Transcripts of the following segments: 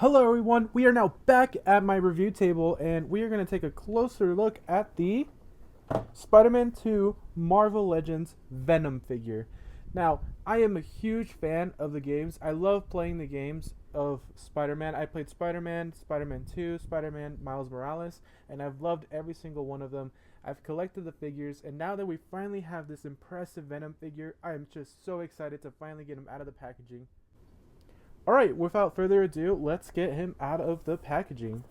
Hello everyone, we are now back at my review table and we are going to take a closer look at the Spider-Man 2 Marvel Legends Venom figure. Now, I am a huge fan of the games. I love playing the games of Spider-Man. I played Spider-Man, Spider-Man 2, Spider-Man, Miles Morales, and I've loved every single one of them. I've collected the figures, and now that we finally have this impressive Venom figure, I am just so excited to finally get him out of the packaging. Alright, without further ado, let's get him out of the packaging.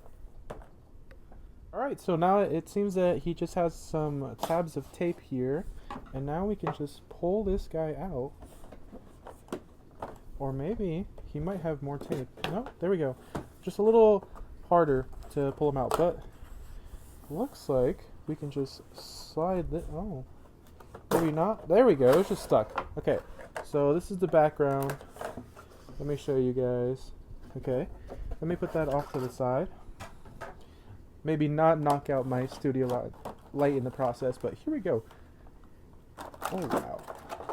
Alright, so now it seems that he just has some tabs of tape here, and now we can just pull this guy out. Or maybe he might have more tape. No, there we go. Just a little harder to pull him out, but looks like we can just slide this. Oh, maybe not. There we go, it's just stuck. Okay, so this is the background. Let me show you guys. Okay, let me put that off to the side. Maybe not knock out my studio light in the process, but here we go. Oh wow,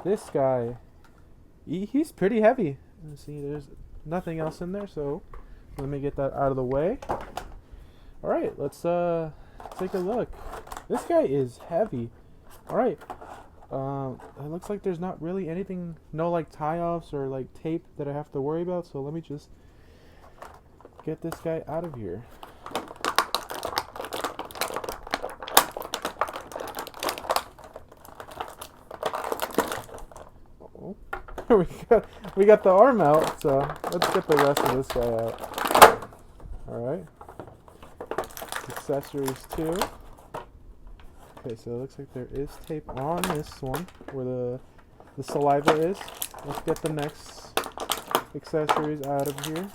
this guy, he's pretty heavy. Let's see, there's nothing else in there, so let me get that out of the way. All right, let's take a look. This guy is heavy. All right. It looks like there's not really anything, no like tie-offs or like tape that I have to worry about, so let me just get this guy out of here. Oh, we got the arm out, so let's get the rest of this guy out. Alright. Accessories too. Okay, so it looks like there is tape on this one where the saliva is. Let's get the next accessories out of here.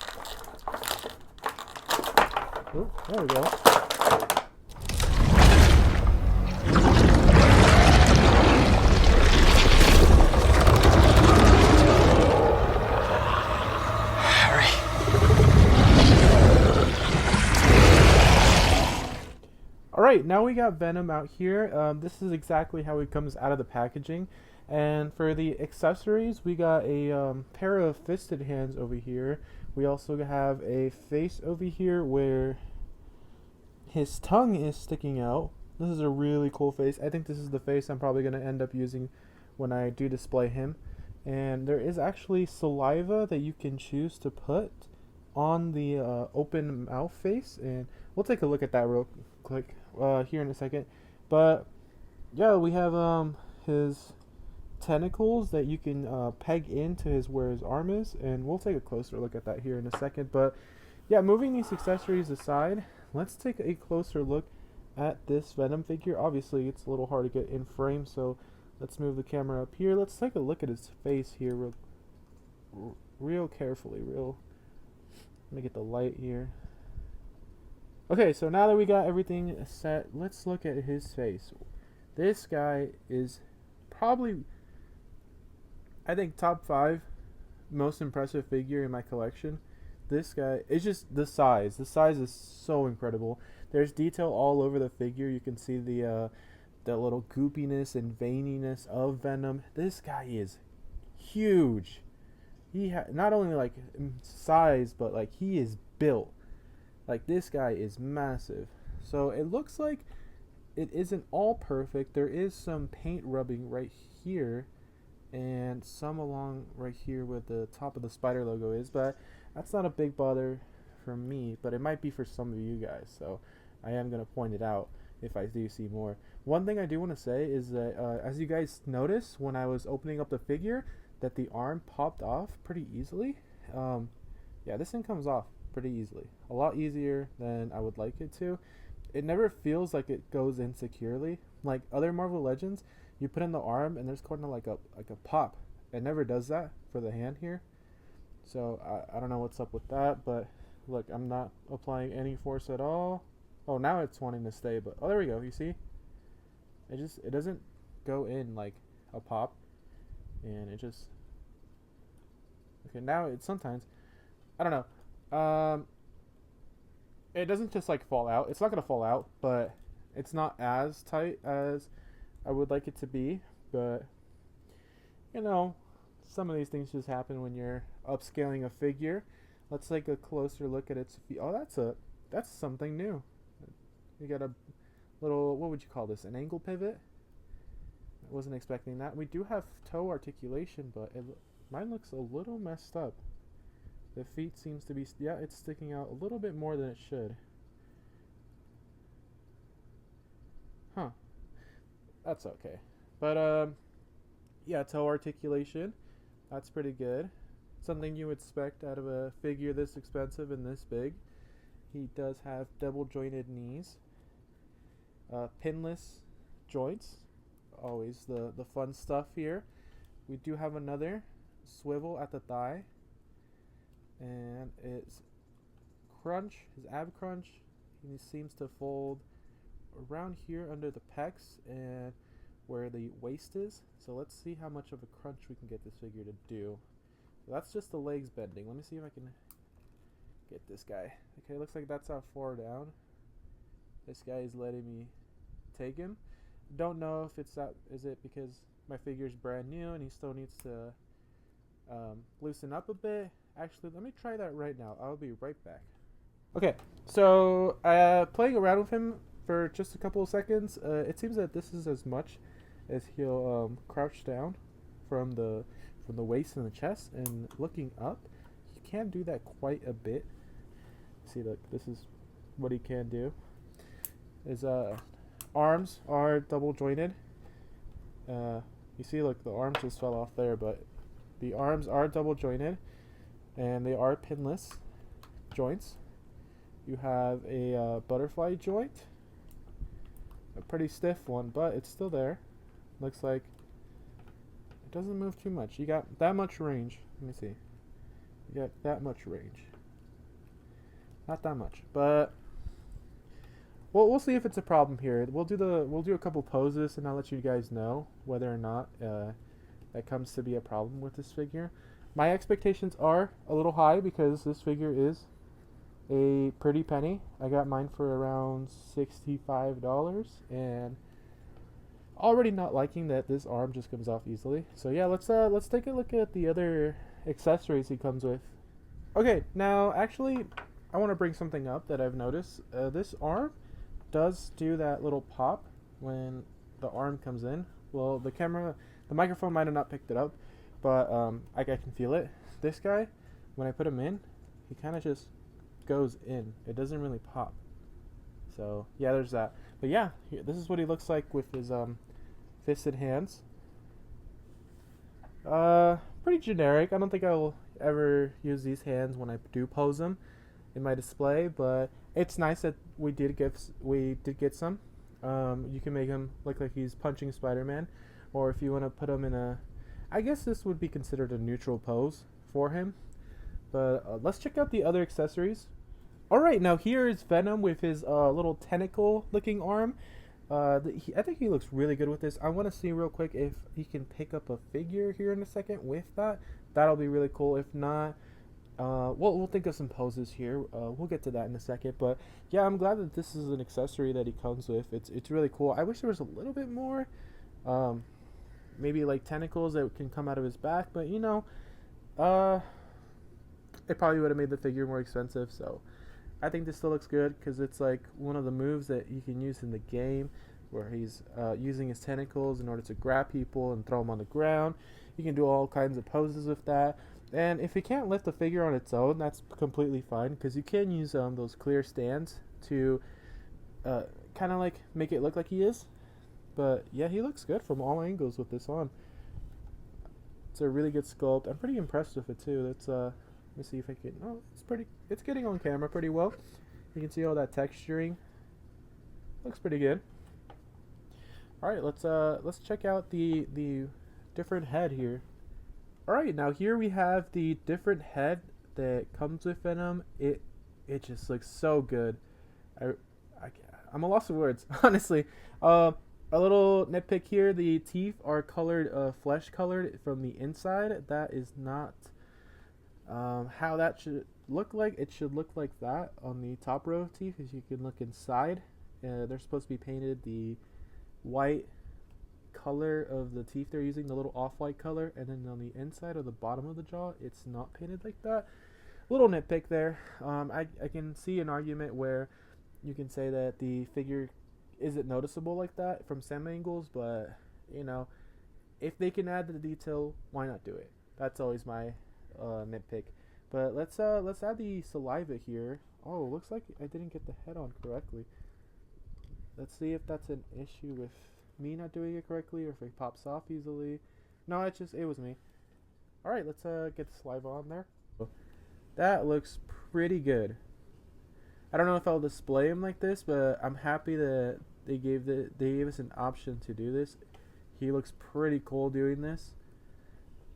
Oh, there we go. Alright, now we got Venom out here. This is exactly how he comes out of the packaging. And for the accessories, we got a pair of fisted hands over here. We also have a face over here where his tongue is sticking out. This is a really cool face. I think this is the face I'm probably going to end up using when I do display him. And there is actually saliva that you can choose to put on the open mouth face. And we'll take a look at that real quick here in a second. But yeah, we have his tentacles that you can peg into where his arm is, and we'll take a closer look at that here in a second. But yeah, moving these accessories aside, let's take a closer look at this Venom figure. Obviously it's a little hard to get in frame, so let's move the camera up here. Let's take a look at his face here real carefully. Let me get the light here. Okay, so now that we got everything set, let's look at his face. This guy is probably, I think, top 5 most impressive figure in my collection. This guy is just the size. The size is so incredible. There's detail all over the figure. You can see the little goopiness and veininess of Venom. This guy is huge. He not only like size, but like he is built. Like this guy is massive. So it looks like it isn't all perfect. There is some paint rubbing right here and some along right here where the top of the spider logo is, but that's not a big bother for me, but it might be for some of you guys, so I am going to point it out if I do see more. One thing I do want to say is that as you guys notice when I was opening up the figure, that the arm popped off pretty easily. Yeah, this thing comes off pretty easily, a lot easier than I would like it to. It never feels like it goes in securely like other Marvel Legends. You put in the arm and there's kind of like a pop. It never does that for the hand here, so I don't know what's up with that. But look, I'm not applying any force at all. Oh, now it's wanting to stay, but oh, there we go. You see, it doesn't go in like a pop, and it just, okay, now it's sometimes, I don't know. It doesn't just like fall out. It's not gonna fall out, but it's not as tight as I would like it to be. But you know, some of these things just happen when you're upscaling a figure. Let's take a closer look at its feet. Oh, that's something new. You got a little, what would you call this? An angle pivot? I wasn't expecting that. We do have toe articulation, but mine looks a little messed up. The feet seems to be, yeah, it's sticking out a little bit more than it should. Huh. That's okay. But, yeah, toe articulation. That's pretty good. Something you would expect out of a figure this expensive and this big. He does have double jointed knees. Pinless joints. Always the fun stuff here. We do have another swivel at the thigh. And it's crunch, his ab crunch. He seems to fold around here under the pecs and where the waist is. So let's see how much of a crunch we can get this figure to do. So that's just the legs bending. Let me see if I can get this guy. Okay, looks like that's how far down. This guy is letting me take him. Don't know if it's that. Is it because my figure's brand new and he still needs to loosen up a bit? Actually, let me try that right now. I'll be right back. Okay, so playing around with him for just a couple of seconds, it seems that this is as much as he'll crouch down from the waist and the chest, and looking up, he can do that quite a bit. See, look, this is what he can do. His arms are double jointed. You see, look, the arms just fell off there, but the arms are double jointed, and they are pinless joints. You have a butterfly joint, a pretty stiff one, but it's still there. Looks like it doesn't move too much. You got that much range. Let me see. You got that much range. Not that much, but we'll see if it's a problem here. We'll do a couple poses, and I'll let you guys know whether or not that comes to be a problem with this figure. My expectations are a little high because this figure is a pretty penny. I got mine for around $65, and already not liking that this arm just comes off easily. So yeah, let's take a look at the other accessories he comes with. Okay, now actually I want to bring something up that I've noticed. This arm does do that little pop when the arm comes in. Well, the microphone might have not picked it up, but I can feel it. This guy, when I put him in, he kind of just goes in. It doesn't really pop. So yeah, there's that. But yeah, this is what he looks like with his fisted hands. Pretty generic. I don't think I will ever use these hands when I do pose them in my display, but it's nice that we did get some. You can make him look like he's punching Spiderman, or if you want to put him in a, I guess this would be considered a neutral pose for him. But let's check out the other accessories. Alright, now here is Venom with his little tentacle-looking arm. I think he looks really good with this. I want to see real quick if he can pick up a figure here in a second with that. That'll be really cool. If not, we'll think of some poses here. We'll get to that in a second. But yeah, I'm glad that this is an accessory that he comes with. It's really cool. I wish there was a little bit more, maybe like tentacles that can come out of his back. But you know, it probably would have made the figure more expensive. So I think this still looks good because it's like one of the moves that you can use in the game where he's using his tentacles in order to grab people and throw them on the ground. You can do all kinds of poses with that. And if you can't lift the figure on its own, that's completely fine because you can use those clear stands to kind of like make it look like he is. But yeah, he looks good from all angles with this on. It's a really good sculpt. I'm pretty impressed with it too. It's let me see if I can. Oh, it's getting on camera pretty well. You can see all that texturing. Looks pretty good. All right, let's check out the different head here. All right, now here we have the different head that comes with Venom. It just looks so good. I'm a loss of words, honestly. A little nitpick here: the teeth are colored, flesh colored from the inside. That is not how that should look like. It should look like that on the top row of teeth. As you can look inside, they're supposed to be painted the white color of the teeth they're using, the little off-white color, and then on the inside or the bottom of the jaw, it's not painted like that. little nitpick there. I can see an argument where you can say that the figure isn't noticeable like that from some angles, but you know, if they can add the detail, why not do it? That's always my nitpick. But let's add the saliva here. Oh, looks like I didn't get the head on correctly. Let's see if that's an issue with me not doing it correctly, or if it pops off easily. No, it was me. All right, let's get the saliva on there. That looks pretty good. I don't know if I'll display him like this, but I'm happy that they gave us an option to do this. He looks pretty cool doing this.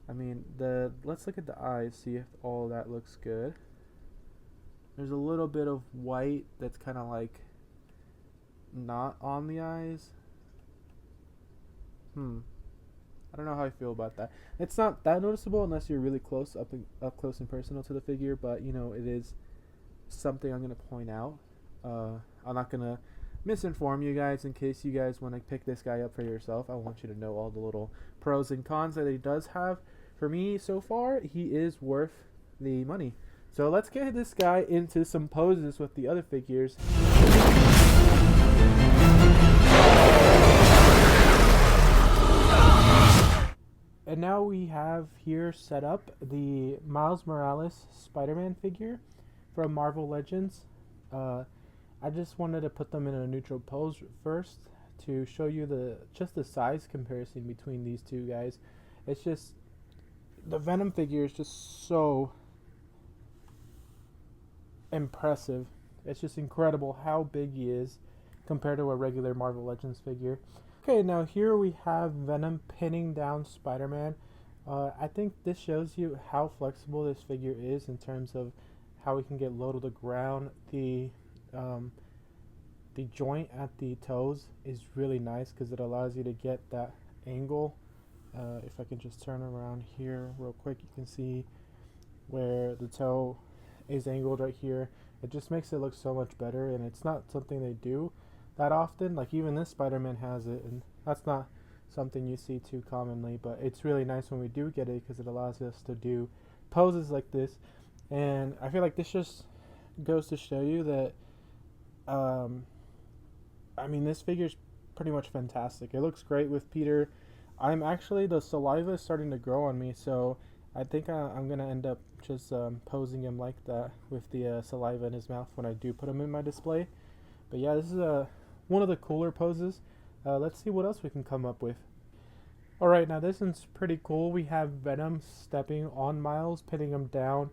I mean, let's look at the eyes, see if all that looks good. There's a little bit of white that's kind of like not on the eyes. I don't know how I feel about that. It's not that noticeable unless you're really up close and personal to the figure, but you know, it is something I'm gonna point out. I'm not gonna misinform you guys in case you guys want to pick this guy up for yourself. I want you to know all the little pros and cons that he does have. For me, so far, he is worth the money. So let's get this guy into some poses with the other figures. And now we have here set up the Miles Morales Spider-Man figure from Marvel Legends. I just wanted to put them in a neutral pose first to show you the size comparison between these two guys. It's just the Venom figure is just so impressive. It's just incredible how big he is compared to a regular Marvel Legends figure. Okay, now here we have Venom pinning down Spider-Man. I think this shows you how flexible this figure is in terms of how he can get low to the ground. The joint at the toes is really nice because it allows you to get that angle. If I can just turn around here real quick, you can see where the toe is angled right here. It just makes it look so much better, and it's not something they do that often. Like even this Spider-Man has it, and that's not something you see too commonly, but it's really nice when we do get it because it allows us to do poses like this. And I feel like this just goes to show you that I mean, this figure's pretty much fantastic. It looks great with Peter. The saliva is starting to grow on me, so I think I'm going to end up just posing him like that with the saliva in his mouth when I do put him in my display. But yeah, this is one of the cooler poses. Let's see what else we can come up with. Alright, now this one's pretty cool. We have Venom stepping on Miles, pinning him down,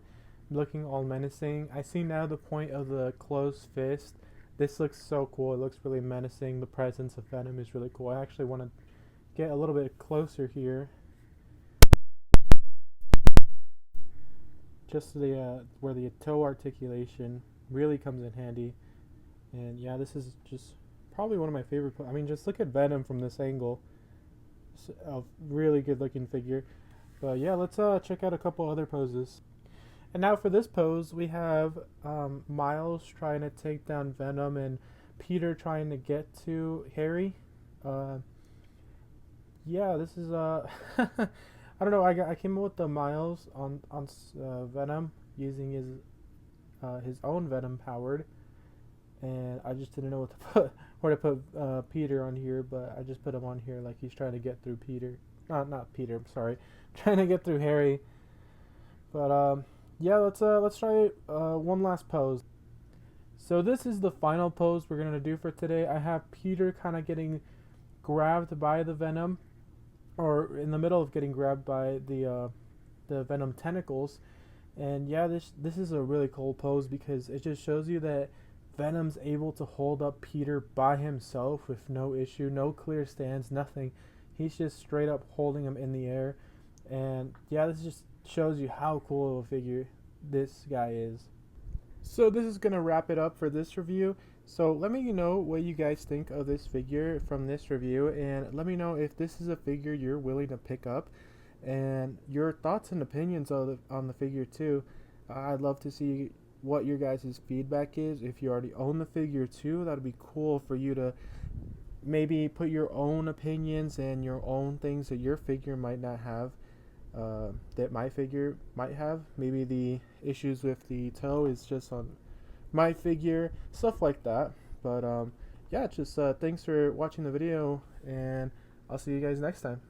looking all menacing. I see now the point of the closed fist. This looks so cool. It looks really menacing. The presence of Venom is really cool. I actually want to get a little bit closer here. Just where the toe articulation really comes in handy. And yeah, this is just probably one of my favorite. I mean, just look at Venom from this angle. It's a really good looking figure. But yeah, let's check out a couple other poses. And now for this pose, we have Miles trying to take down Venom and Peter trying to get to Harry. Yeah, this is I don't know. I came up with the Miles on Venom using his own Venom powered, and I just didn't know what to put where to put Peter on here, but I just put him on here like he's trying to get through Peter. Not Peter. I'm sorry, trying to get through Harry. But yeah, let's try one last pose. So this is the final pose we're gonna do for today. I have Peter kind of getting grabbed by the Venom, or in the middle of getting grabbed by the Venom tentacles. And yeah, this is a really cool pose because it just shows you that Venom's able to hold up Peter by himself with no issue, no clear stands, nothing. He's just straight up holding him in the air. And yeah, this just shows you how cool of a figure this guy is. So this is gonna wrap it up for this review. So let me know what you guys think of this figure from this review, and let me know if this is a figure you're willing to pick up, and your thoughts and opinions on the figure too. I'd love to see what your guys' feedback is. If you already own the figure too, that'd be cool for you to maybe put your own opinions and your own things that your figure might not have. that my figure might have. Maybe the issues with the toe is just on my figure, stuff like that. But yeah, just thanks for watching the video, and I'll see you guys next time.